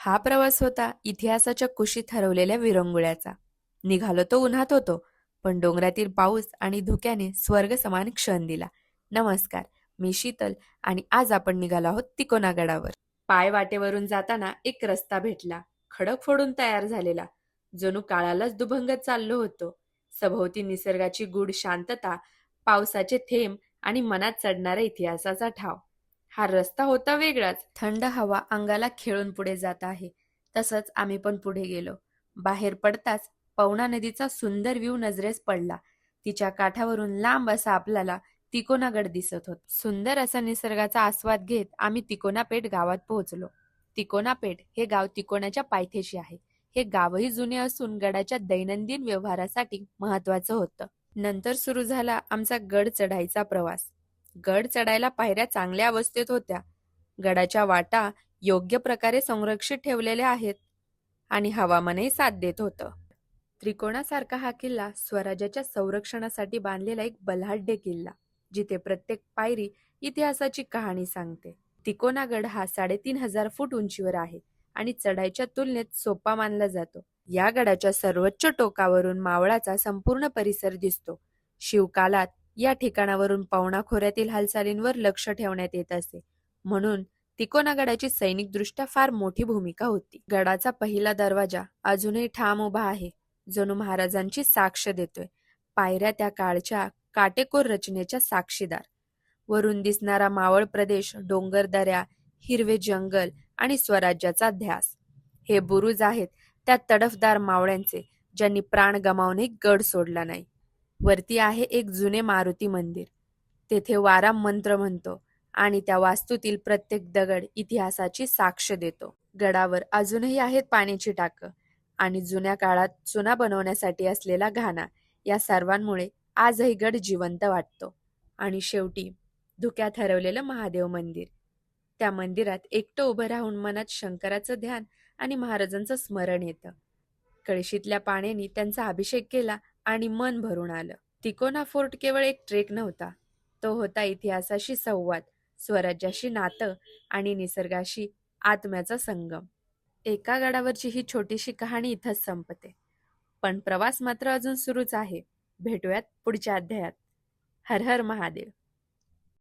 हा प्रवास होता इतिहासाच्या कुशीत हरवलेल्या विरंगुळ्याचा. निघालो तो उन्हात होतो, पण डोंगरातील पाऊस आणि धुक्याने स्वर्ग समान क्षण दिला. नमस्कार, मी शीतल आणि आज आपण निघालो आहोत तिकोना गडावर. पाय वाटेवरून जाताना एक रस्ता भेटला, खडक फोडून तयार झालेला. जणू काळालाच दुभंगत चाललो होतो. सभोवती निसर्गाची गूढ शांतता, पावसाचे थेंब आणि मनात चढणारा इतिहासाचा ठाव. हा रस्ता होता वेगळाच. थंड हवा अंगाला खेळून पुढे जात आहे. तसंच आम्ही पण पुढे गेलो. बाहेर पडताच पवना नदीचा सुंदर व्ह्यू नजरेस पडला. तिच्या काठावरून लांब असा आपल्याला तिकोना गड दिसत होता. सुंदर असा निसर्गाचा आस्वाद घेत आम्ही तिकोना पेठ गावात पोहोचलो. तिकोना पेठ हे गाव तिकोनाच्या पायथ्याशी आहे. हे गावही जुने असून गडाच्या दैनंदिन व्यवहारासाठी महत्वाचं होतं. नंतर सुरू झाला आमचा गड चढाईचा प्रवास. गड चढायला पायऱ्या चांगल्या अवस्थेत होत्या. गडाच्या वाटा योग्य प्रकारे संरक्षित ठेवलेल्या आहेत आणि हवामानही साथ देत होतं. त्रिकोणासारखा हा किल्ला स्वराज्याच्या संरक्षणासाठी बांधलेला एक बलाढ्य किल्ला, जिथे प्रत्येक पायरी इतिहासाची कहाणी सांगते. तिकोनागड हा 3,500 फूट उंचीवर आहे आणि चढाईच्या तुलनेत सोपा मानला जातो. या गडाच्या सर्वोच्च टोकावरून मावळाचा संपूर्ण परिसर दिसतो. शिवकालात या ठिकाणावरून पवना खोऱ्यातील हालचालींवर लक्ष ठेवण्यात येत असे, म्हणून तिकोना गडाची सैनिकदृष्ट्या फार मोठी भूमिका होती. गडाचा पहिला दरवाजा अजूनही ठाम उभा आहे, जणू महाराजांची साक्ष देतोय. पायऱ्या त्या काळच्या काटेकोर रचनेच्या साक्षीदार. वरून दिसणारा मावळ प्रदेश, डोंगरदऱ्या, हिरवे जंगल आणि स्वराज्याचा ध्यास. हे बुरुज आहेत त्या तडफदार मावळ्यांचे, ज्यांनी प्राण गमावूनही गड सोडला नाही. वरती आहे एक जुने मारुती मंदिर. तेथे वारा मंत्र म्हणतो आणि त्या वास्तूतील प्रत्येक दगड इतिहासाची साक्ष देतो. गडावर अजूनही आहेत पाण्याची टाकं आणि जुन्या काळात चुना बनवण्यासाठी असलेला घाणा. या सर्वांमुळे आजही गड जिवंत वाटतो. आणि शेवटी धुक्यात हरवलेलं महादेव मंदिर. त्या मंदिरात एकटं उभं राहून मनात शंकराचं ध्यान आणि महाराजांचं स्मरण येतं. कळशीतल्या पाण्याने त्यांचा अभिषेक केला आणि मन भरून आलं. तिकोना फोर्ट केवळ एक ट्रेक नव्हता, तो होता इतिहासाशी संवाद, स्वराज्याशी नातं आणि निसर्गाशी आत्म्याचा संगम. एका गडावरची ही छोटीशी कहाणी इथंच संपते, पण प्रवास मात्र अजून सुरूच आहे. भेटूयात पुढच्या अध्यायात. हर हर महादेव.